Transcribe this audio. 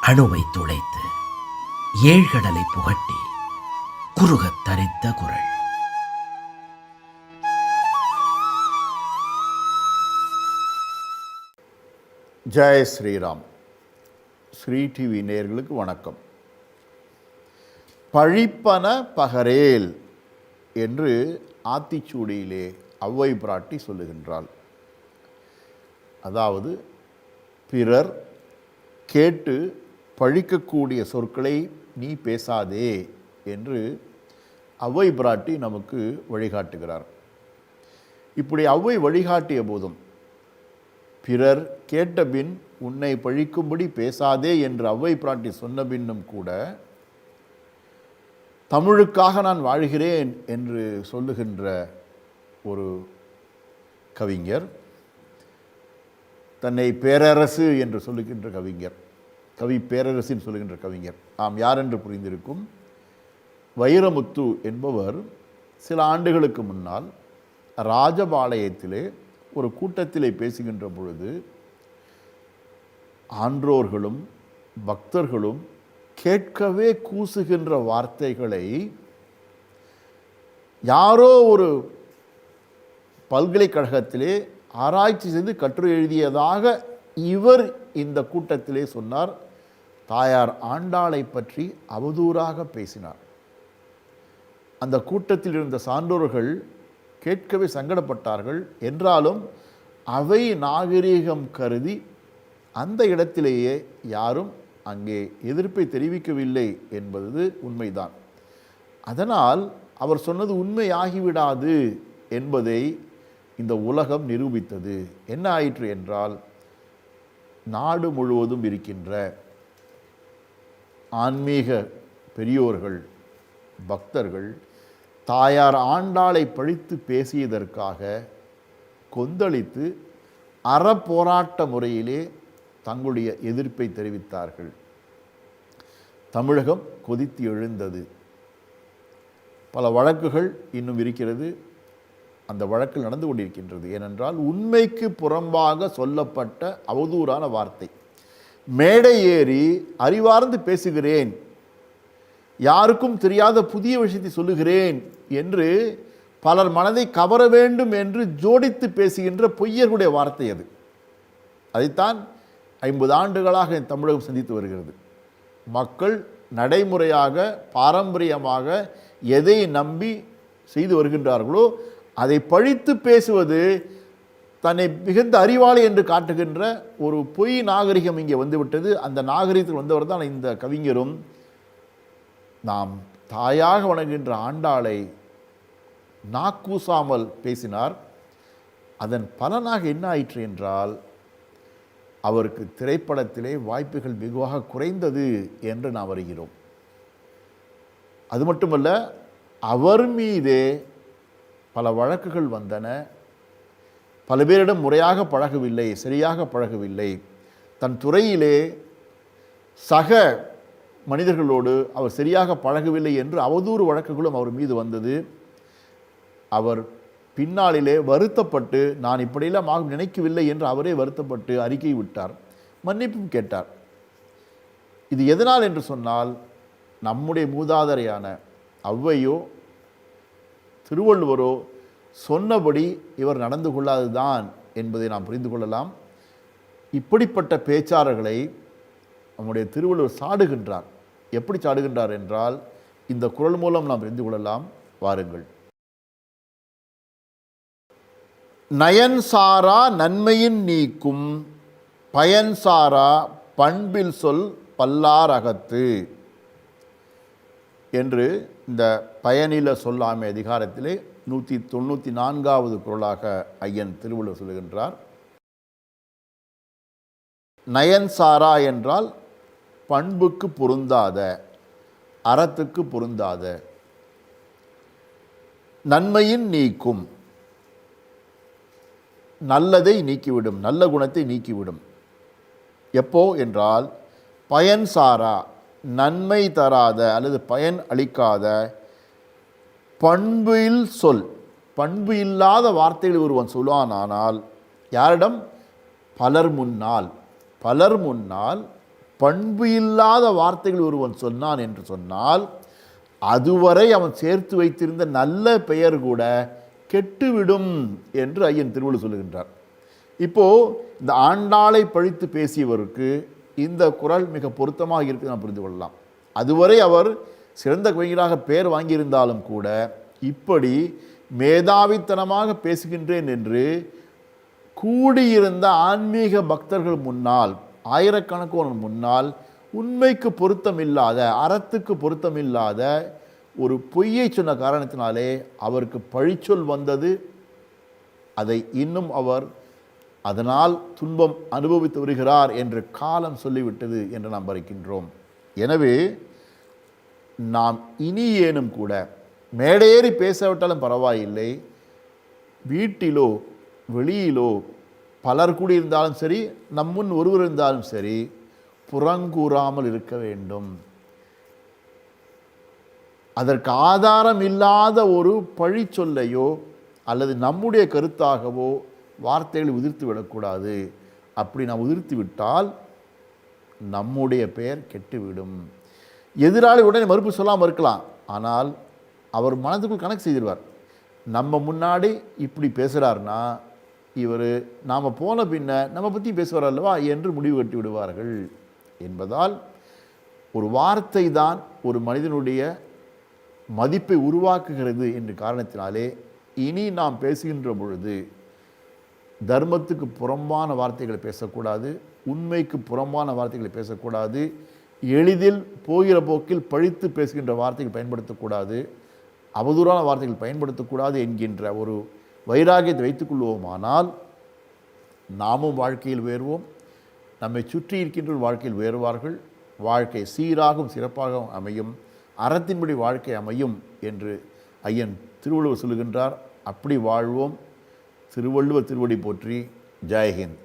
அணுவை துளைத்து ஏழ்கடலை புகட்டி குறுகத் தரித்த குரல். ஜெய் ஸ்ரீராம். ஸ்ரீ டிவி நேயர்களுக்கு வணக்கம். பழிப்பன பகரேல் என்று ஆத்திச்சூடியிலே ஔவை பிராட்டி சொல்லுகின்றாள். அதாவது பிறர் கேட்டு பழிக்கக்கூடிய சொற்களை நீ பேசாதே என்று ஔவை பிராட்டி நமக்கு வழிகாட்டுகிறார். இப்படி ஔவை வழிகாட்டிய போதும் பிறர் கேட்டபின் உன்னை பழிக்கும்படி பேசாதே என்று ஔவை பிராட்டி சொன்ன பின்னும் கூட தமிழுக்காக நான் வாழ்கிறேன் என்று சொல்லுகின்ற ஒரு கவிஞர், தன்னை பேரரசு என்று சொல்லுகின்ற கவிஞர், கவி பேரரசின்னு சொல்லுகின்ற கவிஞர் நாம் யார் என்று புரிந்திருக்கும். வைரமுத்து என்பவர் சில ஆண்டுகளுக்கு முன்னால் ராஜபாளையத்திலே ஒரு கூட்டத்திலே பேசுகின்ற பொழுது ஆன்றோர்களும் பக்தர்களும் கேட்கவே கூசுகின்ற வார்த்தைகளை யாரோ ஒரு பல்கலைக்கழகத்திலே ஆராய்ச்சி செய்து கட்டுரை எழுதியதாக இவர் இந்த கூட்டத்திலே சொன்னார். தாயார் ஆண்டாளை பற்றி அவதூறாக பேசினார். அந்த கூட்டத்தில் இருந்த சான்றோர்கள் கேட்கவே சங்கடப்பட்டார்கள். என்றாலும் அவை நாகரீகம் கருதி அந்த இடத்திலேயே யாரும் அங்கே எதிர்ப்பை தெரிவிக்கவில்லை என்பது உண்மைதான். அதனால் அவர் சொன்னது உண்மையாகிவிடாது என்பதை இந்த உலகம் நிரூபித்தது. என்ன ஆயிற்று என்றால், நாடு முழுவதும் இருக்கின்ற ஆன்மீக பெரியோர்கள் பக்தர்கள் தாயார் ஆண்டாளை பழித்து பேசியதற்காக கொந்தளித்து அறப்போராட்ட முறையிலே தங்களுடைய எதிர்ப்பை தெரிவித்தார்கள். தமிழகம் கொதித்து எழுந்தது. பல வழக்குகள் இன்னும் இருக்கிறது. அந்த வழக்கில் நடந்து கொண்டிருக்கின்றது. ஏனென்றால் உண்மைக்கு புறம்பாக சொல்லப்பட்ட அவதூறான வார்த்தை. மேடை ஏறி அறிவார்ந்து பேசுகிறேன், யாருக்கும் தெரியாத புதிய விஷயத்தை சொல்லுகிறேன் என்று பலர் மனதை கவர வேண்டும் என்று ஜோடித்து பேசுகின்ற பொய்யர்களுடைய வார்த்தை அது. அதைத்தான் 50 ஆண்டுகளாக என் தமிழகம் சந்தித்து வருகிறது. மக்கள் நடைமுறையாக பாரம்பரியமாக எதை நம்பி செய்து வருகின்றார்களோ அதை பழித்து பேசுவது தன்னை மிகுந்த அறிவாளி என்று காட்டுகின்ற ஒரு பொய் நாகரிகம் இங்கே வந்துவிட்டது. அந்த நாகரிகத்தில் வந்தவர் தான் இந்த கவிஞரும். நாம் தாயாக வணங்குகின்ற ஆண்டாளை நாக்கூசாமல் பேசினார். அதன் பலனாக என்ன ஆயிற்று என்றால், அவருக்கு திரைப்படத்திலே வாய்ப்புகள் வெகுவாக குறைந்தது என்று நாம் வருகிறோம். அது மட்டுமல்ல, அவர் மீதே பல வழக்குகள் வந்தன. பல பேரிடம் முறையாக பழகவில்லை, சரியாக பழகவில்லை. தன் துறையிலே சக மனிதர்களோடு அவர் சரியாக பழகவில்லை என்று அவதூறு வழக்குகளும் அவர் மீது வந்தது. அவர் பின்னாளிலே வருத்தப்பட்டு நான் இப்படியெல்லாம் நினைக்கவில்லை என்று அவரே வருத்தப்பட்டு அறிக்கை விட்டார், மன்னிப்பும் கேட்டார். இது எதனால் என்று சொன்னால், நம்முடைய மூதாதையரான ஔவையோ திருவள்ளுவரோ சொன்னபடி இவர் நடந்து கொள்ளாதுதான் என்பதை நாம் புரிந்து கொள்ளலாம். இப்படிப்பட்ட பேச்சாளர்களை நம்முடைய திருவள்ளுவர் சாடுகின்றார். எப்படி சாடுகின்றார் என்றால், இந்த குறள் மூலம் நாம் புரிந்து கொள்ளலாம். வாருங்கள். நயன் சாரா நன்மையின் நீக்கும் பயன் சாரா பண்பில் சொல் பல்லாரகத்து என்று இந்த பயனில சொல்லாமை அதிகாரத்திலே 194வது குறளாக ஐயன் திருவள்ளுவர் சொல்லுகின்றார். நயன் சாரா என்றால் பண்புக்கு பொருந்தாத, அறத்துக்கு பொருந்தாத. நன்மையின் நீக்கும், நல்லதை நீக்கிவிடும், நல்ல குணத்தை நீக்கிவிடும். எப்போ என்றால், பயன் சாரா, நன்மை தராத அல்லது பயன் அளிக்காத பண்பில் சொல், பண்பு இல்லாத வார்த்தைகளை ஒருவன் சொல்வானானால் யாரிடம்? பலர் முன்னால் பண்பு இல்லாத வார்த்தைகள் ஒருவன் சொன்னான் என்று சொன்னால் அதுவரை அவன் சேர்த்து வைத்திருந்த நல்ல பெயர் கூட கெட்டுவிடும் என்று ஐயன் திருவள்ளுவர் சொல்லுகின்றார். இப்போ இந்த ஆண்டாளை பழித்து பேசியவருக்கு இந்த குறள் மிக பொருத்தமாக இருக்கு நாம் புரிந்து கொள்ளலாம். அதுவரை அவர் சிறந்த கவிஞராக பெயர் வாங்கியிருந்தாலும் கூட இப்படி மேதாவித்தனமாக பேசுகின்றேன் என்று கூடியிருந்த ஆன்மீக பக்தர்கள் முன்னால், ஆயிரக்கணக்கானோர் முன்னால் உண்மைக்கு பொருத்தமில்லாத, அறத்துக்கு பொருத்தமில்லாத ஒரு பொய்யை சொன்ன காரணத்தினாலே அவருக்கு பழிச்சொல் வந்தது. அதை இன்னும் அவர் அதனால் துன்பம் அனுபவித்து வருகிறார் என்று காலம் சொல்லிவிட்டது என்று நாம் பார்க்கின்றோம். எனவே நாம் இனி ஏனும் கூட மேடையேறி பேசாவிட்டாலும் பரவாயில்லை, வீட்டிலோ வெளியிலோ பலர் கூடியிருந்தாலும் சரி, நம்முன் ஒருவர் இருந்தாலும் சரி, புறங்கூறாமல் இருக்க வேண்டும். அதற்கு ஆதாரம் இல்லாத ஒரு பழி சொல்லையோ அல்லது நம்முடைய கருத்தாகவோ வார்த்தைகளை உதிர்த்து விடக்கூடாது. அப்படி நாம் உதிர்த்து விட்டால் நம்முடைய பெயர் கெட்டுவிடும். எதிராளி உடனே மறுப்பு சொல்லாமல் இருக்கலாம், ஆனால் அவர் மனதுக்குள் கணக்கு செய்திருவார். நம்ம முன்னாடி இப்படி பேசுகிறார்னா இவர் நாம் போன பின்ன நம்ம பற்றி பேசுவார் அல்லவா என்று முடிவு கட்டி விடுவார்கள் என்பதால் ஒரு வார்த்தை தான் ஒரு மனிதனுடைய மதிப்பை உருவாக்குகிறது என்ற காரணத்தினாலே இனி நாம் பேசுகின்ற பொழுது தர்மத்துக்கு புறம்பான வார்த்தைகளை பேசக்கூடாது, உண்மைக்கு புறம்பான வார்த்தைகளை பேசக்கூடாது, எளிதில் போகிற போக்கில் பழித்து பேசுகின்ற வார்த்தைகள் பயன்படுத்தக்கூடாது, அவதூறான வார்த்தைகள் பயன்படுத்தக்கூடாது என்கின்ற ஒரு வைராகியத்தை வைத்துக்கொள்வோமானால் நாமும் வாழ்க்கையில் உயர்வோம், நம்மை சுற்றி இருக்கின்ற வாழ்க்கையில் உயர்வார்கள், வாழ்க்கை சீராகவும் சிறப்பாகவும் அமையும், அறத்தின்படி வாழ்க்கை அமையும் என்று ஐயன் திருவள்ளுவர் சொல்லுகின்றார். அப்படி வாழ்வோம். திருவள்ளுவர் திருவடி போற்றி. ஜெய்ஹிந்த்.